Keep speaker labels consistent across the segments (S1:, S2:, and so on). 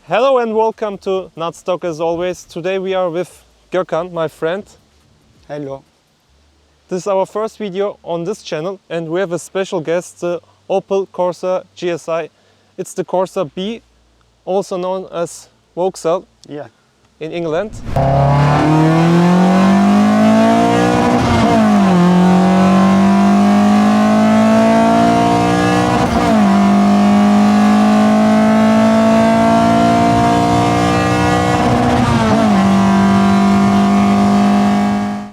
S1: Hello and welcome to Not Stock as always. Today we are with Gökhan, my friend.
S2: Hello.
S1: This is our first video on this channel and we have a special guest, the Opel Corsa GSI. It's the Corsa B, also known as Vauxhall in England.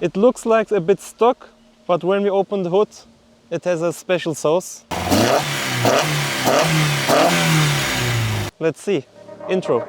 S1: It looks like a bit stock, but when we open the hood, it has a special sauce. Let's see. Intro.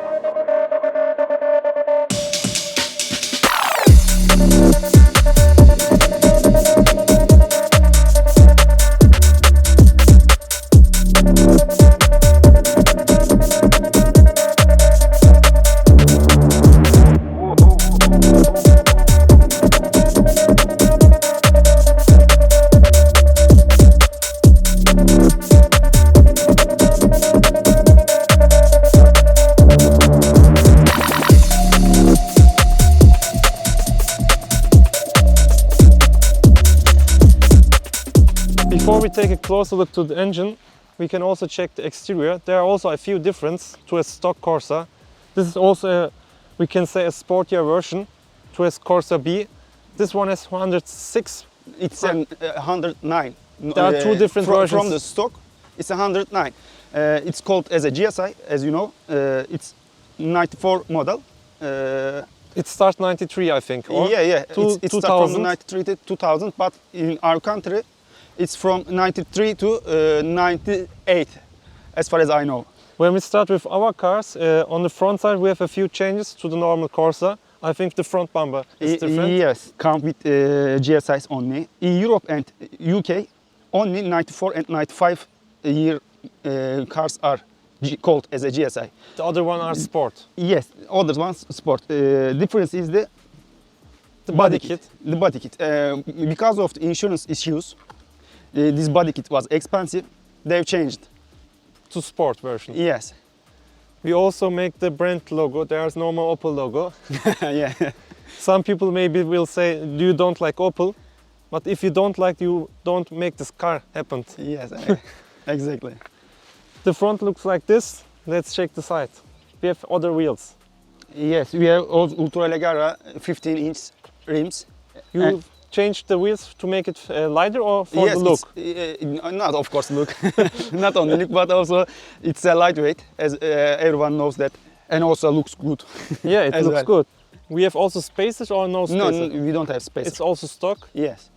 S1: Before we take a closer look to the engine, we can also check the exterior. There are also a few differences to a stock Corsa. This is also, we can say, a sportier version to a Corsa B. This one has 106.
S2: It's an 109.
S1: There are two different versions.
S2: From the stock, it's 109. It's called as a GSI, as you know. It's 94 model.
S1: It starts 93, I think. Or
S2: it starts from 93 to 2000, but in our country, it's from 93 to 98, as far as I know.
S1: When we start with our cars, on the front side we have a few changes to the normal Corsa. I think the front bumper is different.
S2: Yes, come with GSIs only. In Europe and UK, only 94 and 95 year cars are called as a GSI.
S1: The other one are sport.
S2: Yes, other ones sport. Difference is the
S1: body kit.
S2: The body kit. Because of the insurance issues, this body kit was expensive. They've changed
S1: to sport version.
S2: Yes.
S1: We also make the brand logo. There's normal Opel logo.
S2: Yeah.
S1: Some people maybe will say, you don't like Opel, but if you don't like, you don't make this car happen.
S2: Yes, exactly.
S1: The front looks like this. Let's check the side. We have other wheels.
S2: Yes, we have Ultra Leggera 15-inch rims.
S1: You changed the wheels to make it lighter or for the look?
S2: Not of course look, not only look, but also it's a lightweight, as everyone knows that, and also looks good.
S1: Yeah, it looks good. We have also spaces or no spaces?
S2: No, we don't have spaces.
S1: It's also stock?
S2: Yes.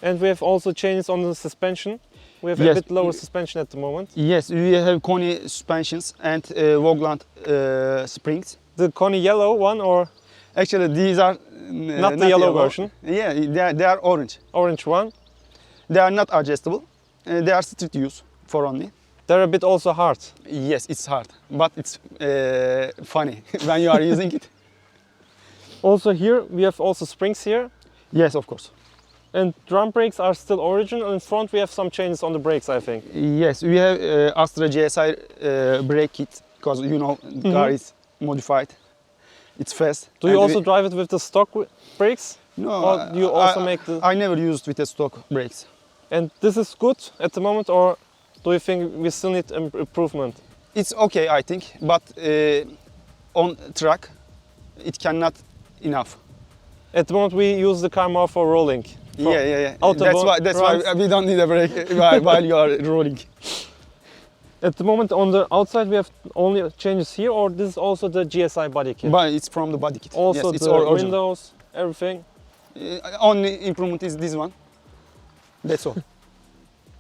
S1: And we have also changes on the suspension. We have a bit lower suspension at the moment.
S2: Yes, we have K20 suspensions and Vauxhall springs.
S1: The K20 yellow one or?
S2: Actually, these are
S1: not the yellow version.
S2: Yeah, they are orange.
S1: Orange one.
S2: They are not adjustable. They are street use for only.
S1: They're a bit also hard.
S2: Yes, it's hard, but it's funny when you are using it.
S1: Also here, we have also springs here.
S2: Yes, of course.
S1: And drum brakes are still original. In front, we have some changes on the brakes, I think.
S2: Yes, we have Astra GSI brake kit, because you know the car is modified. It's fast.
S1: Do you also drive it with the stock brakes?
S2: No,
S1: or do you also make the...
S2: I never used with the stock brakes.
S1: And this is good at the moment, or do you think we still need improvement?
S2: It's okay, I think, but on track, it cannot enough.
S1: At the moment, we use the car more for rolling.
S2: Yeah.
S1: Autobahn
S2: That's why we don't need a brake while you are rolling.
S1: At the moment on the outside we have only changes here, or this is also the GSI body kit?
S2: But it's from the body kit.
S1: Also
S2: yes,
S1: the windows, everything?
S2: Only improvement is this one. That's all.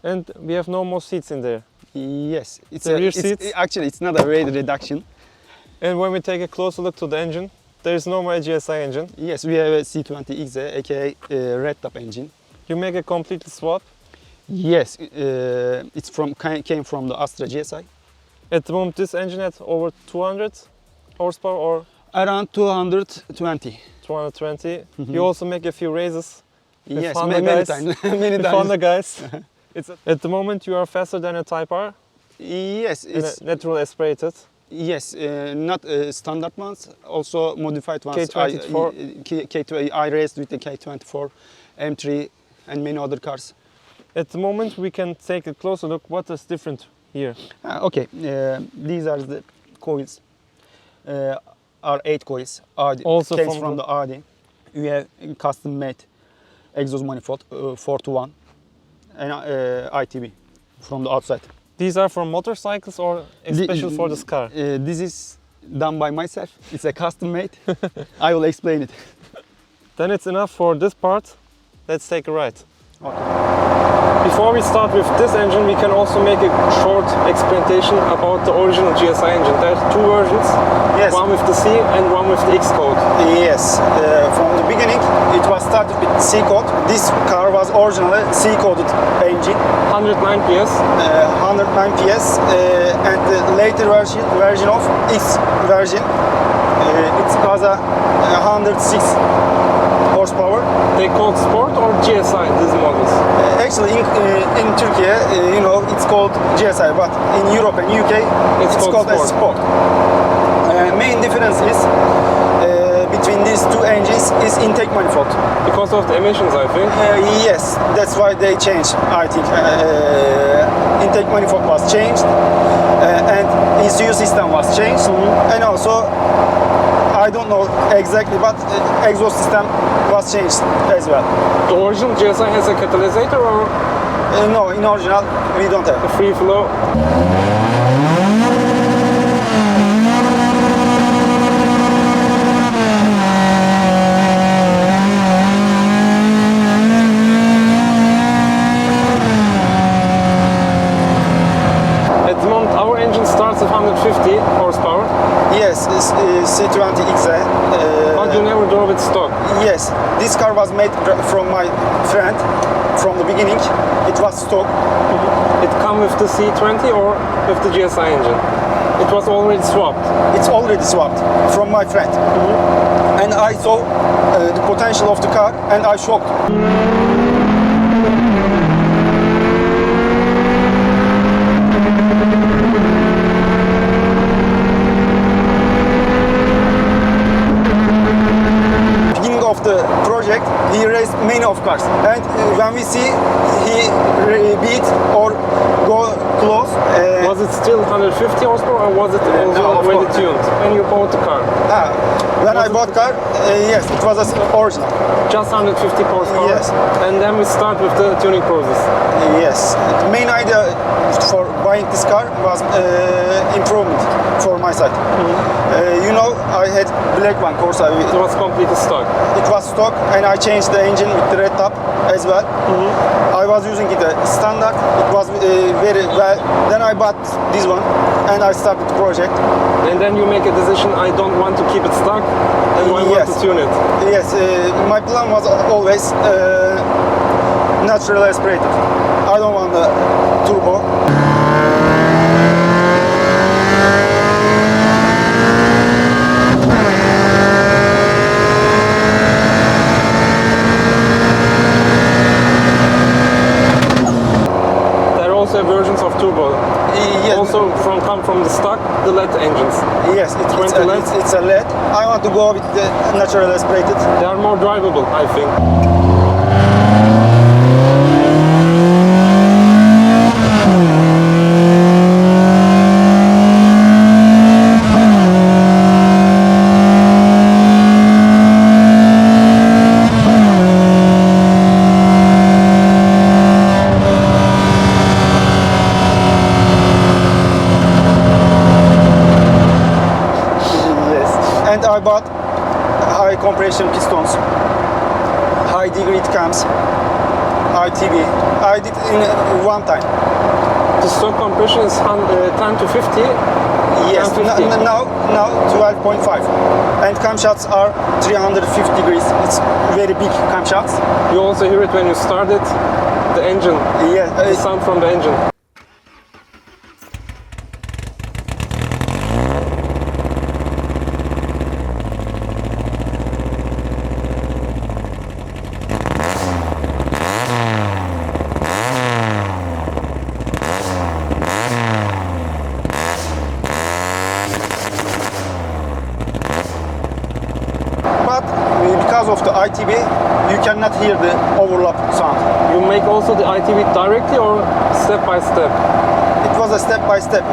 S1: And we have no more seats in there?
S2: Yes. It's
S1: the rear seats?
S2: Actually, it's not a weight reduction.
S1: And when we take a closer look to the engine, there is no more GSI engine?
S2: Yes, we have a C20XE, aka Redtop engine.
S1: You make a completely swap?
S2: Yes, it's came from the Astra GSI.
S1: At the moment, this engine has over 200 horsepower or?
S2: Around 220.
S1: 220. You also make a few races.
S2: Yes, many times. Many times.
S1: Honda guys. At the moment, you are faster than a Type R.
S2: Yes, it's
S1: natural aspirated.
S2: Yes, not standard ones, also modified ones.
S1: K24.
S2: K20, I raced with the K24, M3 and many other cars.
S1: At the moment, we can take a closer look. What is different here?
S2: Okay, these are the coils, are 8 coils. Audi,
S1: Also
S2: came
S1: from
S2: from the Audi. We have custom made exhaust manifold 4-to-1 and ITB from the outside.
S1: These are for motorcycles or special for this car?
S2: This is done by myself. It's a custom made. I will explain it.
S1: Then it's enough for this part. Let's take a ride.
S2: Okay.
S1: Before we start with this engine, we can also make a short explanation about the original GSI engine. There are two versions,
S2: Yes.
S1: one with the C and one with the X code.
S2: Yes, from the beginning it was started with C code. This car was originally C coded engine,
S1: 109 PS.
S2: 109 PS, and the later version of X version, it was a 106 horsepower.
S1: They called Sport or GSI, these models?
S2: Actually, in Turkey, it's called GSI, but in Europe and UK,
S1: It's called
S2: as Sport. Main difference is between these two engines is intake manifold.
S1: Because of the emissions, I think.
S2: Yes, that's why they changed. I think intake manifold was changed, and ECU system was changed, and also I don't know exactly, but exhaust system was changed as well.
S1: The original GSI has a catalysator or
S2: No, in original we don't have.
S1: a free flow? At the moment, our engine starts at 150 horsepower,
S2: Yes, it's C20XE.
S1: but you never drove it stock.
S2: Yes, this car was made from my friend from the beginning. It was stock.
S1: It come with the C20 or with the GSI engine? It was already swapped.
S2: It's already swapped from my friend. And I saw the potential of the car and I shocked. Beginning of the project, he raced many of cars. And when we see he beat or go close,
S1: Was it still 150 horsepower or was it also
S2: of
S1: already
S2: course.
S1: tuned when you bought the car?
S2: when I bought car, yes, it was original.
S1: Just 150 horsepower?
S2: Yes.
S1: And then we start with the tuning process.
S2: Yes, the main idea for buying this car was improvement for my side. I had black one Corsa.
S1: It was completely stock.
S2: It was stock, and I changed the engine with the Redtop as well. I was using it standard. It was very well. Then I bought this one, and I started the project.
S1: And then you make a decision, I don't want to keep it stock, and I want to tune it.
S2: Yes, my plan was always naturally aspirated. I don't want the turbo.
S1: There are also versions of turbo.
S2: Yes.
S1: Also come from the stock, the LED engines.
S2: Yes, it's
S1: 20
S2: a,
S1: LED.
S2: it's a LED. I want to go with the naturally aspirated.
S1: They are more drivable, I think.
S2: Yes. And I bought high compression pistons, high degree cams, ITB. I did in one time.
S1: The stock compression is 10 to 50.
S2: Yes,
S1: 1050.
S2: now 12.5. And camshafts are 350 degrees. It's very big camshafts.
S1: You also hear it when you start it, the engine,
S2: Yeah,
S1: the sound from the engine.
S2: because of the ITB, you cannot hear the overlap sound.
S1: You make also the ITB directly or step by step?
S2: It was a step by step.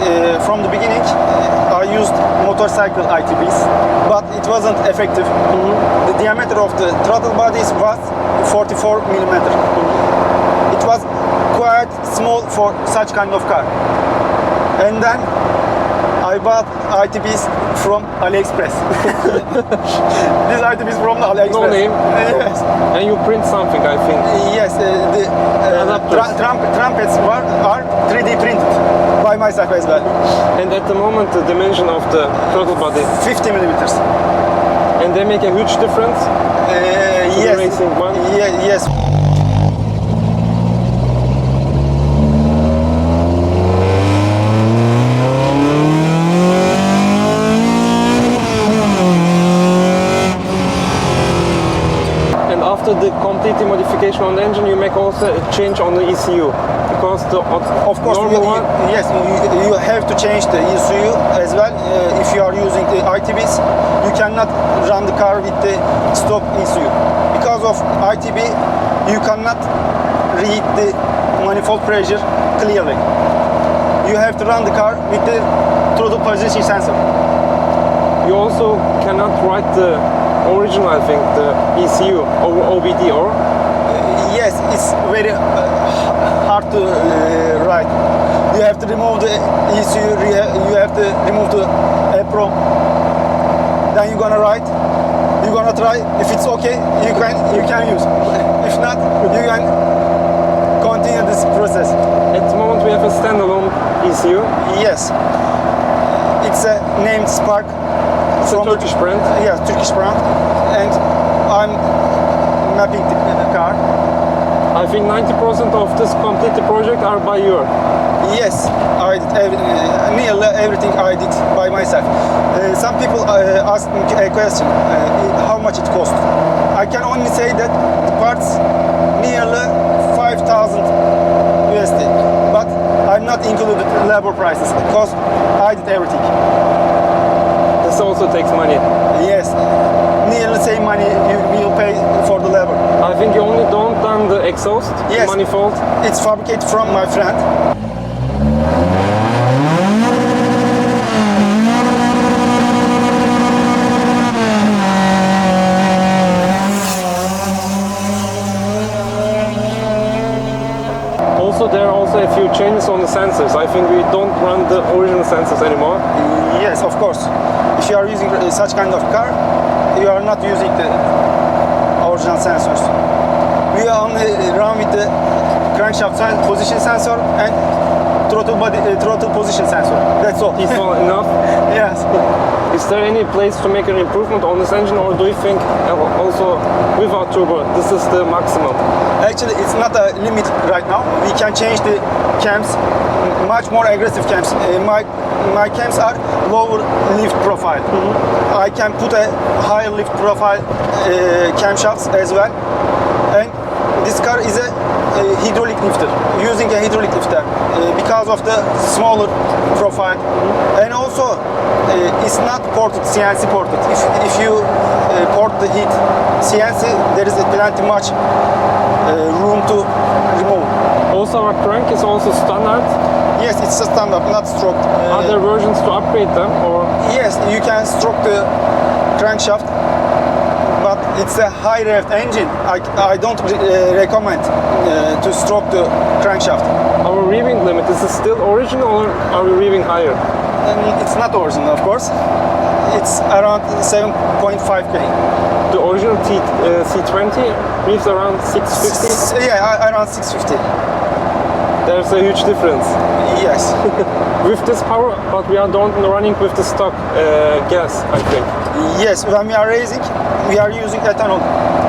S2: From the beginning, I used motorcycle ITBs, but it wasn't effective. The diameter of the throttle bodies was 44 millimeter. It was quite small for such kind of car. And then I bought ITBs from AliExpress. These ITBs from AliExpress.
S1: No name?
S2: Yes.
S1: And you print something, I think.
S2: Yes, the trumpets are 3D printed by myself as well.
S1: And at the moment, the dimension of the throttle body?
S2: 50 millimeters.
S1: And they make a huge difference?
S2: Yes.
S1: The racing one?
S2: Yes.
S1: After the complete modification on the engine, you make also a change on the ECU, because the
S2: of course yes, you have to change the ECU as well. If you are using the ITBs, you cannot run the car with the stock ECU. Because of ITB, you cannot read the manifold pressure clearly. You have to run the car with the throttle position sensor.
S1: You also cannot write the original, I think, the ECU over OBD, or?
S2: Yes, it's very hard to write. You have to remove the ECU, you have to remove the EPROM. Then you're gonna write, you're gonna try. If it's okay, you can use. If not, you can continue this process.
S1: At the moment we have a standalone ECU.
S2: Yes. It's a named Spark.
S1: It's a Turkish brand?
S2: Yeah, Turkish brand. And I'm mapping the car.
S1: I think 90% of this complete project are by you.
S2: Yes, I did nearly everything I did by myself. Some people asked me a question, how much it cost. I can only say that the parts nearly 5,000 USD, but I'm not included labor prices because I did everything.
S1: This also takes money.
S2: Yes, nearly same money you will pay for the labor.
S1: I think you only don't done the exhaust,
S2: yes,
S1: manifold.
S2: It's fabricated from my friend.
S1: Also, there are also a few changes on the sensors. I think we don't run the original sensors anymore.
S2: Yes, of course. If you are using such kind of car, you are not using the original sensors. We only run with the crankshaft position sensor and throttle position sensor. That's all.
S1: Is all enough?
S2: Yes.
S1: Is there any place to make an improvement on this engine, or do you think also without turbo this is the maximum?
S2: Actually, it's not a limit right now. We can change the cams, much more aggressive cams. My cams are lower lift profile. I can put a higher lift profile camshafts as well. And this car is a hydraulic lifter, using a hydraulic lifter because of the smaller profile. And also, it's not ported, CNC ported. If you port the heat CNC, there is plenty much room to remove.
S1: Also, our crank is also standard.
S2: Yes, it's a standard, not stroked.
S1: Are there versions to upgrade them, or?
S2: Yes, you can stroke the crankshaft, but it's a high revved engine. I don't recommend to stroke the crankshaft.
S1: Our revving limit, is it still original, or are we revving higher?
S2: It's not original, of course. It's around 7.5 kg.
S1: The original C20 revs around 650?
S2: Yeah, around 650.
S1: There's a huge difference.
S2: Yes.
S1: With this power, but we are don't running with the stock gas, I think.
S2: Yes, when we are racing, we are using ethanol.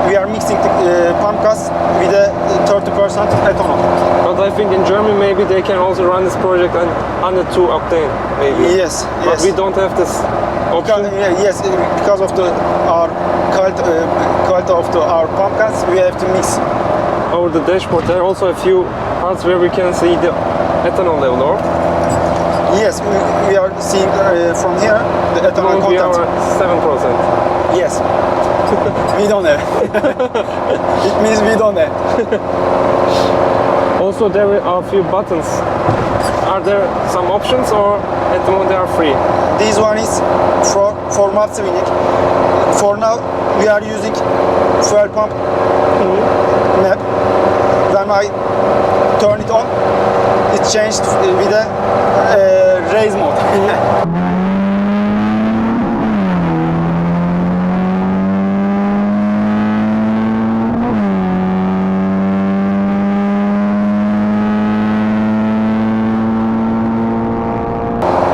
S2: We are mixing the pump gas with a 30% ethanol.
S1: But I think in Germany maybe they can also run this project on 102 octane, maybe.
S2: Yes,
S1: But
S2: yes.
S1: we don't have this option.
S2: Yes, because of our quality of our pump gas, we have to mix.
S1: Over the dashboard, there are also a few parts where we can see the ethanol level, or?
S2: Yes, we are seeing from here the ethanol
S1: We
S2: content.
S1: are 7%.
S2: Yes. We don't have. It means we don't have.
S1: Also, there are a few buttons. Are there some options, or at the moment they are free?
S2: This one is for map swinging. For now, we are using fuel pump map. When I turn it on, it changed with a race mode.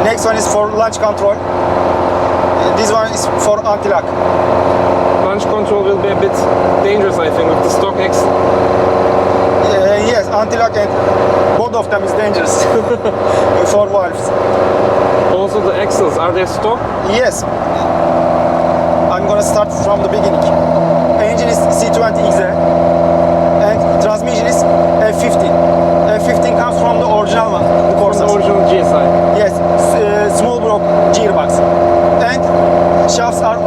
S2: Next one is for launch control. This one is for anti-lock.
S1: Launch control will be a bit dangerous, I think, with the stock X.
S2: Yes, anti-lock, and both of them is dangerous for valves.
S1: Also the axles, are they stock?
S2: Yes. I'm gonna start from the beginning. Engine is C20XE and transmission is F15. F15 comes from the original one, the Corsa.
S1: The original GSI.
S2: Yes, small block gearbox. And shafts are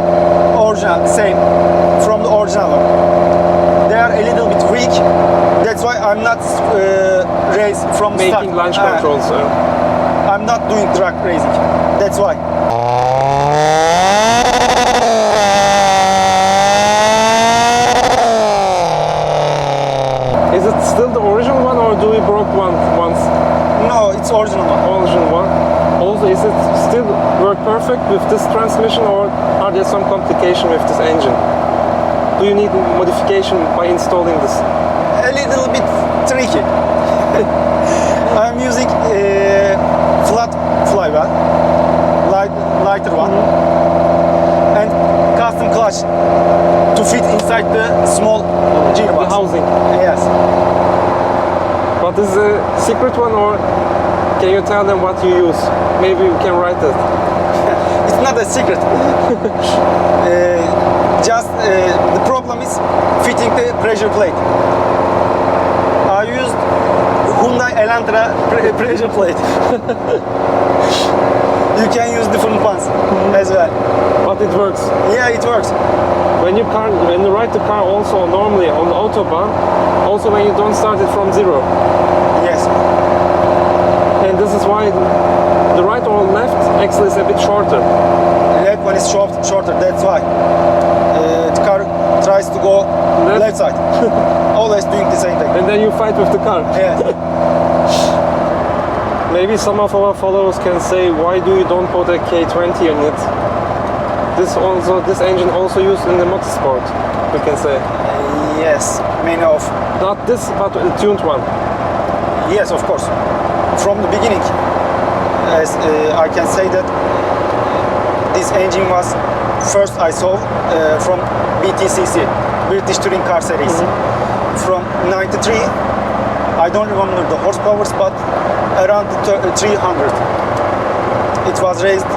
S2: original, same, from the original one. They are a little bit weak. That's why I'm not race from the start.
S1: Making launch controls.
S2: I'm not doing drag racing. That's why.
S1: Is it still the original one, or do we broke one once?
S2: No, it's original one.
S1: Original one. Also, is it still work perfect with this transmission, or are there some complication with this engine? Do you need modification by installing this?
S2: A little bit tricky. I'm using a flat flywheel, lighter one, and custom clutch to fit inside the small gearbox.
S1: The housing.
S2: Yes.
S1: But is a secret one, or can you tell them what you use? Maybe we can write it.
S2: It's not a secret. The problem is fitting the pressure plate. I used Hyundai Elantra pressure plate. You can use different ones as well.
S1: But it works.
S2: Yeah, it works.
S1: When you ride the car also normally on the Autobahn, also when you don't start it from zero.
S2: Yes.
S1: And this is why the right or left axle is a bit shorter.
S2: Left one is shorter, that's why. The car tries to go left side. Always doing the same thing.
S1: And then you fight with the car.
S2: Yeah.
S1: Maybe some of our followers can say, why do you don't put a K20 in it? This engine also used in the motorsport, we can say.
S2: Yes, many of.
S1: Not this, but a tuned one.
S2: Yes, of course. From the beginning, as I can say that this engine was first I saw from BTCC, British Touring Car Series. From 93, I don't remember the horsepowers, but around 300. It was raised,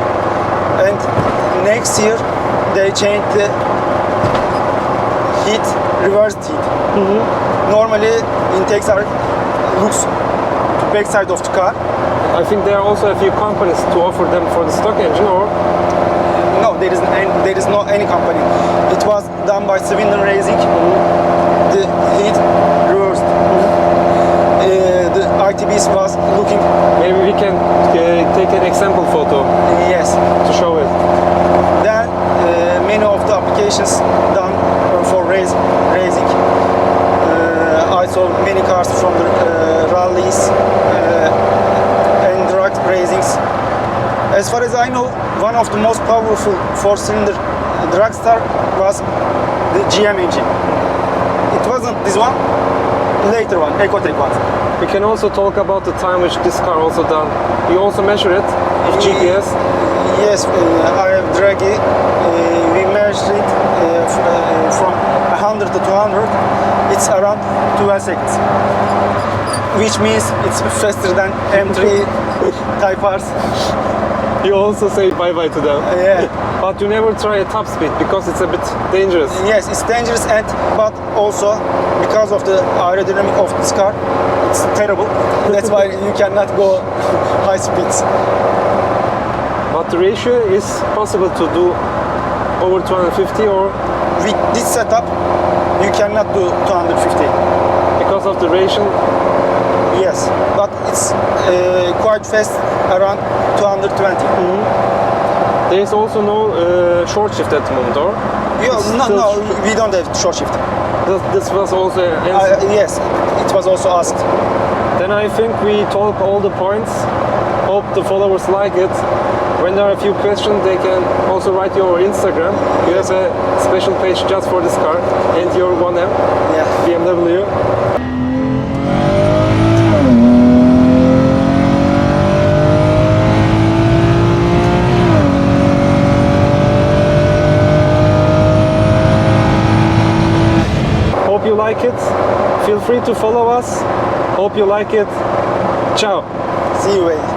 S2: and next year they changed the heat, reversed heat. Normally intakes are looks to back side of the car.
S1: I think there are also a few companies to offer them for the stock engine, or?
S2: No, there is no any company. It was done by Swindon Racing. The heat reversed. The ITBs was looking.
S1: Maybe we can take an example photo.
S2: Yes.
S1: To show it.
S2: Then many of the applications done for racing. I saw many cars from the rallies and drag racings. As far as I know, one of the most powerful four-cylinder dragster was the GM engine. It wasn't this one, later one, Ecotec one.
S1: We can also talk about the time which this car also done. You also measure it with GPS?
S2: Yes, I have draggy. We measured it from 100 to 200. It's around 12 seconds. Which means it's faster than M3 Type Rs.
S1: You also say bye-bye to them.
S2: Yeah.
S1: But you never try a top speed because it's a bit dangerous.
S2: Yes, it's dangerous, but also because of the aerodynamic of this car, it's terrible. That's why you cannot go high speeds.
S1: But the ratio is possible to do over 250 or
S2: with this setup, you cannot do 250.
S1: Because of the duration.
S2: Yes, but it's quite fast, around 220.
S1: There is also no short shift at the moment, or?
S2: Yeah,
S1: Still-
S2: no, we don't have short shift.
S1: This was also answered.
S2: Yes, it was also asked.
S1: Then I think we talk all the points. Hope the followers like it. When there are a few questions, they can also write your Instagram. You have a special page just for this car and your 1M
S2: Yeah.
S1: BMW. Hope you like it. Feel free to follow us. Hope you like it. Ciao.
S2: See you.